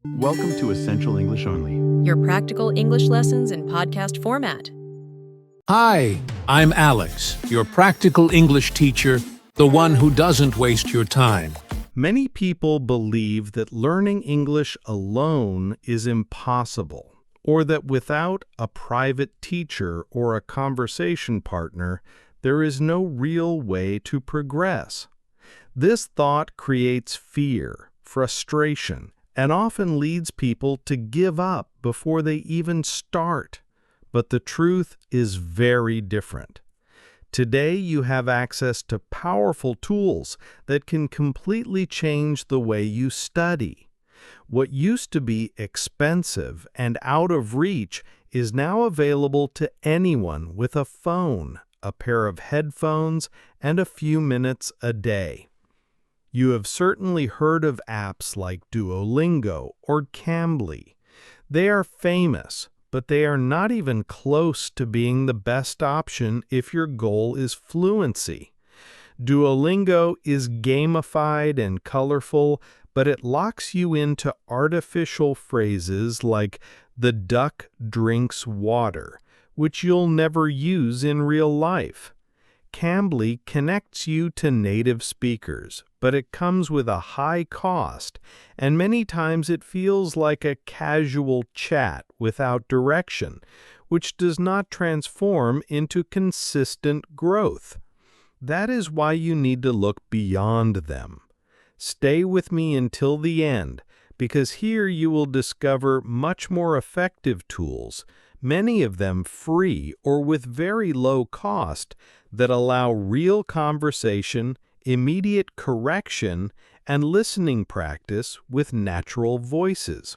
Welcome to Essential English Only. Your practical English lessons in podcast format. Hi, I'm Alex, your practical English teacher, the one who doesn't waste your time. Many people believe that learning English alone is impossible, or that without a private teacher or a conversation partner, there is no real way to progress. This thought creates fear, frustration, and often leads people to give up before they even start. But the truth is very different. Today, you have access to powerful tools that can completely change the way you study. What used to be expensive and out of reach is now available to anyone with a phone, a pair of headphones, and a few minutes a day. You have certainly heard of apps like Duolingo or Cambly. They are famous, but they are not even close to being the best option if your goal is fluency. Duolingo is gamified and colorful, but it locks you into artificial phrases like "the duck drinks water," which you'll never use in real life. Cambly connects you to native speakers, but it comes with a high cost, and many times it feels like a casual chat without direction, which does not transform into consistent growth. That is why you need to look beyond them. Stay with me until the end, because here you will discover much more effective tools, many of them free or with very low cost, that allow real conversation, immediate correction, and listening practice with natural voices.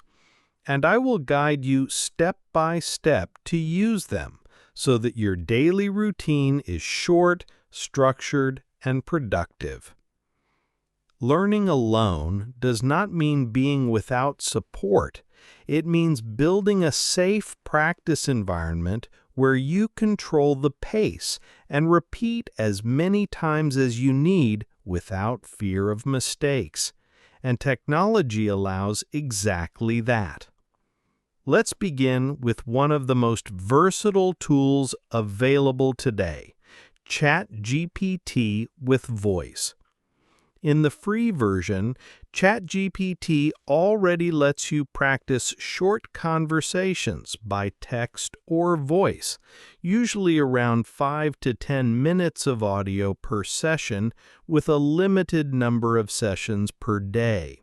And I will guide you step by step to use them so that your daily routine is short, structured, and productive. Learning alone does not mean being without support. It means building a safe practice environment where you control the pace and repeat as many times as you need without fear of mistakes. And technology allows exactly that. Let's begin with one of the most versatile tools available today, ChatGPT with voice. In the free version, ChatGPT already lets you practice short conversations by text or voice, usually around 5 to 10 minutes of audio per session, with a limited number of sessions per day.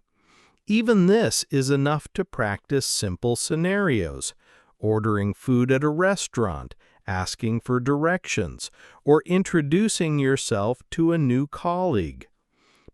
Even this is enough to practice simple scenarios: ordering food at a restaurant, asking for directions, or introducing yourself to a new colleague.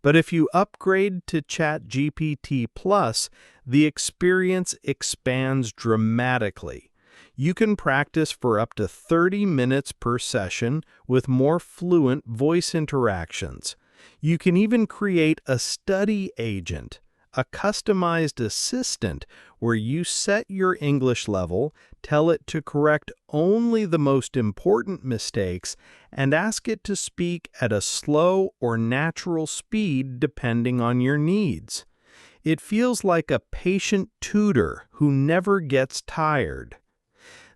But if you upgrade to ChatGPT Plus, the experience expands dramatically. You can practice for up to 30 minutes per session with more fluent voice interactions. You can even create a study agent, a customized assistant where you set your English level, tell it to correct only the most important mistakes, and ask it to speak at a slow or natural speed depending on your needs. It feels like a patient tutor who never gets tired.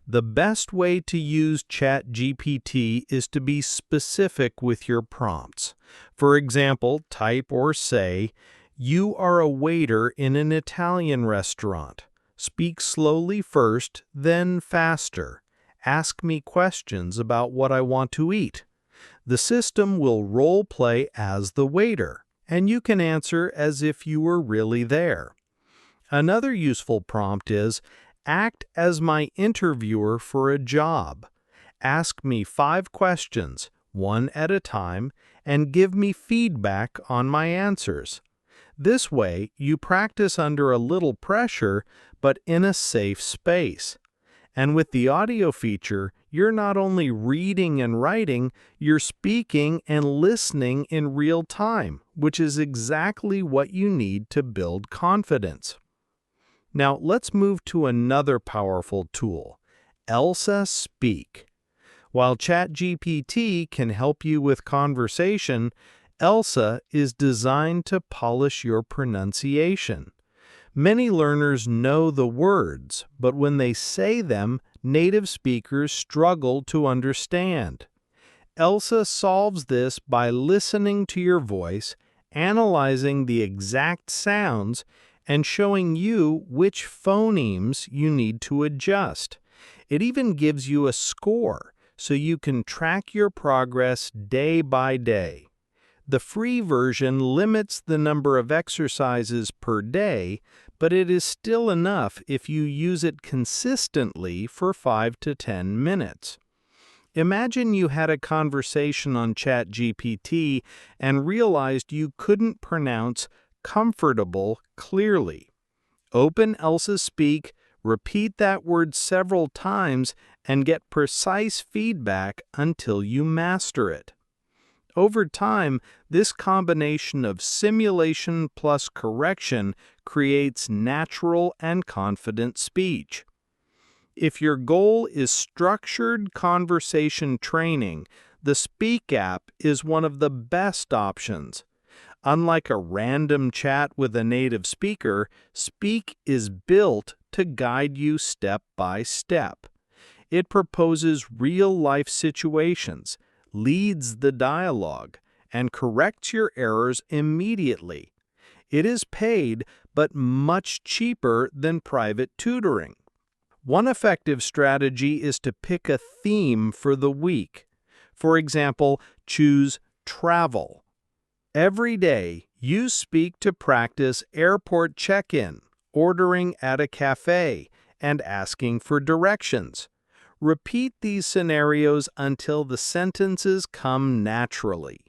The best way to use ChatGPT is to be specific with your prompts. For example, type or say, "You are a waiter in an Italian restaurant. Speak slowly first, then faster. Ask me questions about what I want to eat." The system will role play as the waiter, and you can answer as if you were really there. Another useful prompt is, "Act as my interviewer for a job. Ask me 5 questions, one at a time, and give me feedback on my answers." This way, you practice under a little pressure, but in a safe space. And with the audio feature, you're not only reading and writing, you're speaking and listening in real time, which is exactly what you need to build confidence. Now, let's move to another powerful tool, Elsa Speak. While ChatGPT can help you with conversation, Elsa is designed to polish your pronunciation. Many learners know the words, but when they say them, native speakers struggle to understand. Elsa solves this by listening to your voice, analyzing the exact sounds, and showing you which phonemes you need to adjust. It even gives you a score, so you can track your progress day by day. The free version limits the number of exercises per day, but it is still enough if you use it consistently for 5 to 10 minutes. Imagine you had a conversation on ChatGPT and realized you couldn't pronounce comfortable clearly. Open Elsa Speak, repeat that word several times, and get precise feedback until you master it. Over time, this combination of simulation plus correction creates natural and confident speech. If your goal is structured conversation training, the Speak app is one of the best options. Unlike a random chat with a native speaker, Speak is built to guide you step by step. It proposes real-life situations, leads the dialogue, and corrects your errors immediately. It is paid, but much cheaper than private tutoring. One effective strategy is to pick a theme for the week. For example, choose travel. Every day, use Speak to practice airport check-in, ordering at a cafe, and asking for directions. Repeat these scenarios until the sentences come naturally.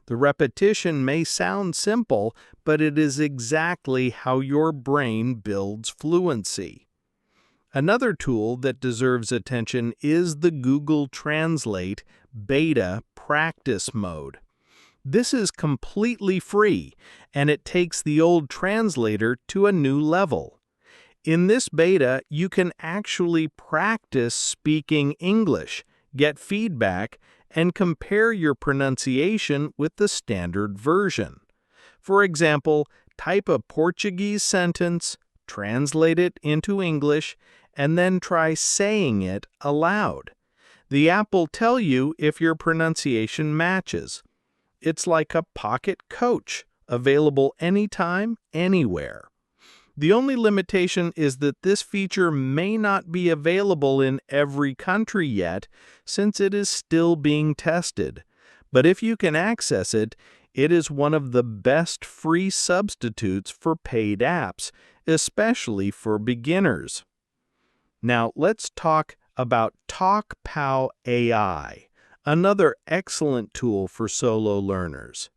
The repetition may sound simple, but it is exactly how your brain builds fluency. Another tool that deserves attention is the Google Translate Beta Practice Mode. This is completely free, and it takes the old translator to a new level. In this beta, you can actually practice speaking English, get feedback, and compare your pronunciation with the standard version. For example, type a Portuguese sentence, translate it into English, and then try saying it aloud. The app will tell you if your pronunciation matches. It's like a pocket coach, available anytime, anywhere. The only limitation is that this feature may not be available in every country yet, since it is still being tested. But if you can access it, it is one of the best free substitutes for paid apps, especially for beginners. Now let's talk about TalkPow AI, another excellent tool for solo learners.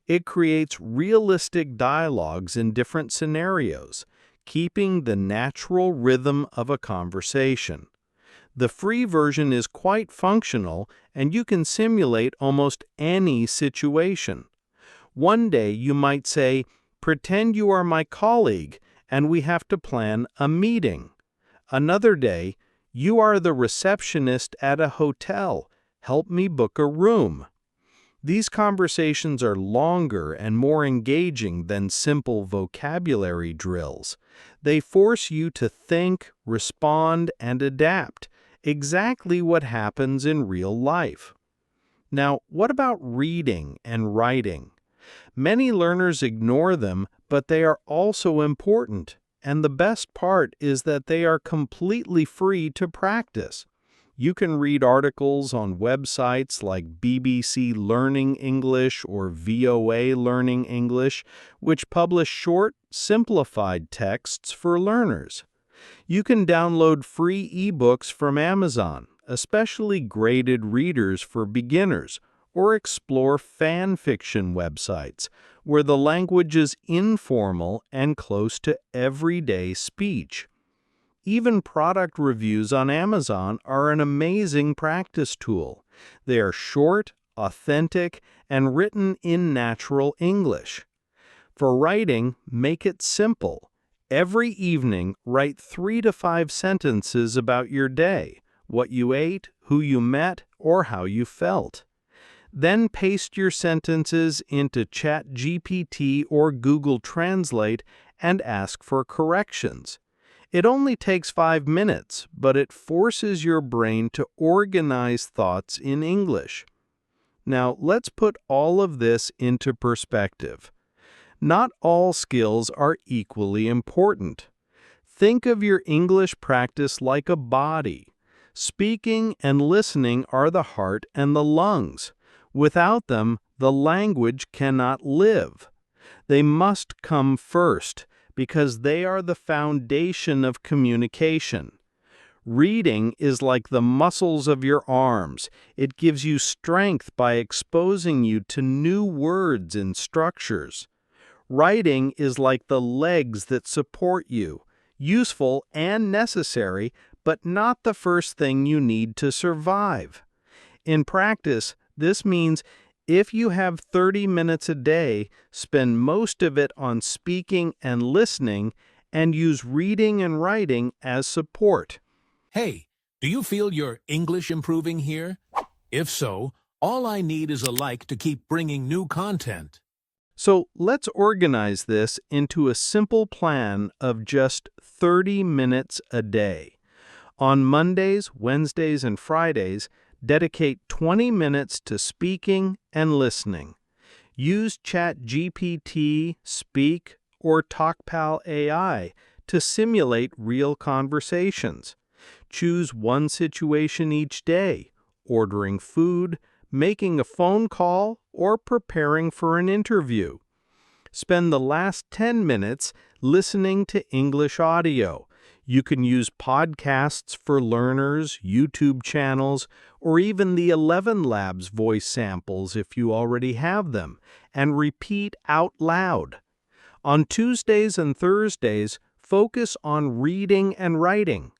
It creates realistic dialogues in different scenarios, keeping the natural rhythm of a conversation. The free version is quite functional, and you can simulate almost any situation. One day you might say, "Pretend you are my colleague, and we have to plan a meeting." Another day, "You are the receptionist at a hotel. Help me book a room." These conversations are longer and more engaging than simple vocabulary drills. They force you to think, respond, and adapt, exactly what happens in real life. Now, what about reading and writing? Many learners ignore them, but they are also important, and the best part is that they are completely free to practice. You can read articles on websites like BBC Learning English or VOA Learning English, which publish short, simplified texts for learners. You can download free ebooks from Amazon, especially graded readers for beginners, or explore fan fiction websites, where the language is informal and close to everyday speech. Even product reviews on Amazon are an amazing practice tool. They are short, authentic, and written in natural English. For writing, make it simple. Every evening, write 3 to 5 sentences about your day, what you ate, who you met, or how you felt. Then paste your sentences into ChatGPT or Google Translate and ask for corrections. It only takes 5 minutes, but it forces your brain to organize thoughts in English. Now, let's put all of this into perspective. Not all skills are equally important. Think of your English practice like a body. Speaking and listening are the heart and the lungs. Without them, the language cannot live. They must come first, because they are the foundation of communication. Reading is like the muscles of your arms. It gives you strength by exposing you to new words and structures. Writing is like the legs that support you, useful and necessary, but not the first thing you need to survive. In practice, this means if you have 30 minutes a day, spend most of it on speaking and listening, and use reading and writing as support. Hey, do you feel your English improving here? If so, all I need is a like to keep bringing new content. So let's organize this into a simple plan of just 30 minutes a day. On Mondays, Wednesdays, and Fridays, dedicate 20 minutes to speaking and listening. Use ChatGPT, Speak, or TalkPal AI to simulate real conversations. Choose one situation each day: ordering food, making a phone call, or preparing for an interview. Spend the last 10 minutes listening to English audio. You can use podcasts for learners, YouTube channels, or even the 11 Labs voice samples if you already have them, and repeat out loud. On Tuesdays and Thursdays, focus on reading and writing.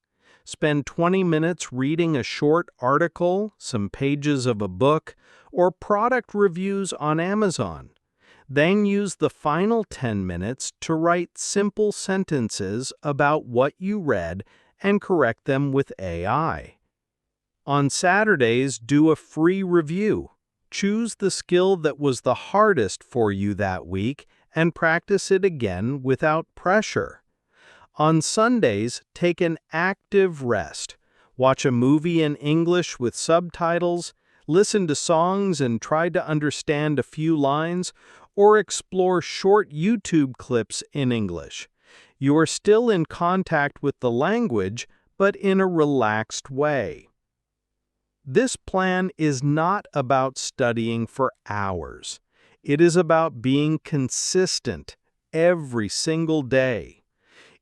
Spend 20 minutes reading a short article, some pages of a book, or product reviews on Amazon. Then use the final 10 minutes to write simple sentences about what you read and correct them with AI. On Saturdays, do a free review. Choose the skill that was the hardest for you that week and practice it again without pressure. On Sundays, take an active rest. Watch a movie in English with subtitles, listen to songs and try to understand a few lines, or explore short YouTube clips in English. You are still in contact with the language, but in a relaxed way. This plan is not about studying for hours. It is about being consistent every single day.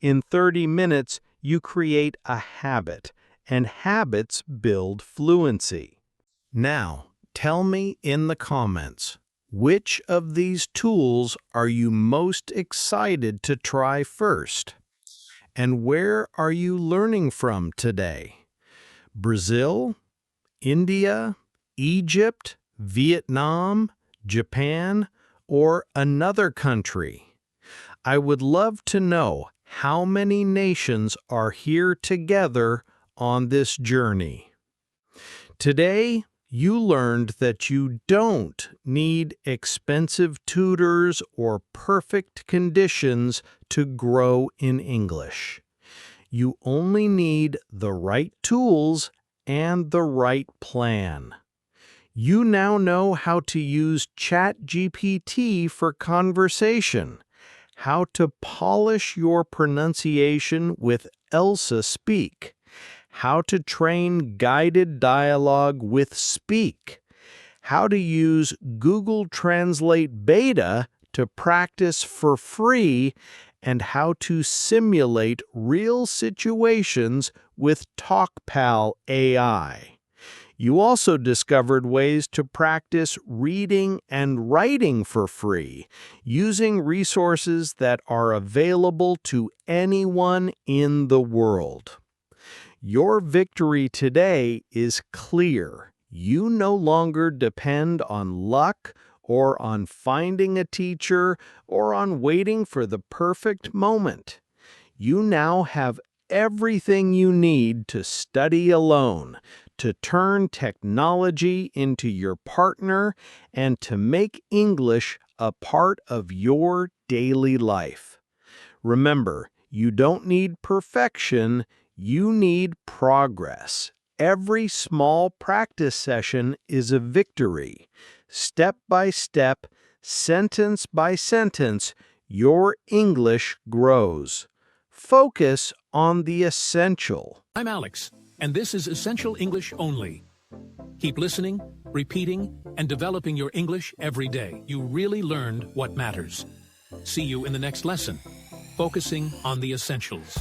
In 30 minutes, you create a habit, and habits build fluency. Now, tell me in the comments, which of these tools are you most excited to try first? And where are you learning from today? Brazil, India, Egypt, Vietnam, Japan, or another country? I would love to know how many nations are here together on this journey. Today, you learned that you don't need expensive tutors or perfect conditions to grow in English. You only need the right tools and the right plan. You now know how to use ChatGPT for conversation, how to polish your pronunciation with Elsa Speak, how to train guided dialogue with Speak, how to use Google Translate Beta to practice for free, and how to simulate real situations with TalkPal AI. You also discovered ways to practice reading and writing for free, using resources that are available to anyone in the world. Your victory today is clear. You no longer depend on luck or on finding a teacher or on waiting for the perfect moment. You now have everything you need to study alone, to turn technology into your partner, and to make English a part of your daily life. Remember, you don't need perfection, you need progress. Every small practice session is a victory. Step by step, sentence by sentence, your English grows. Focus on the essential. I'm Alex, and this is Essential English Only. Keep listening, repeating, and developing your English every day. You really learned what matters. See you in the next lesson, focusing on the essentials.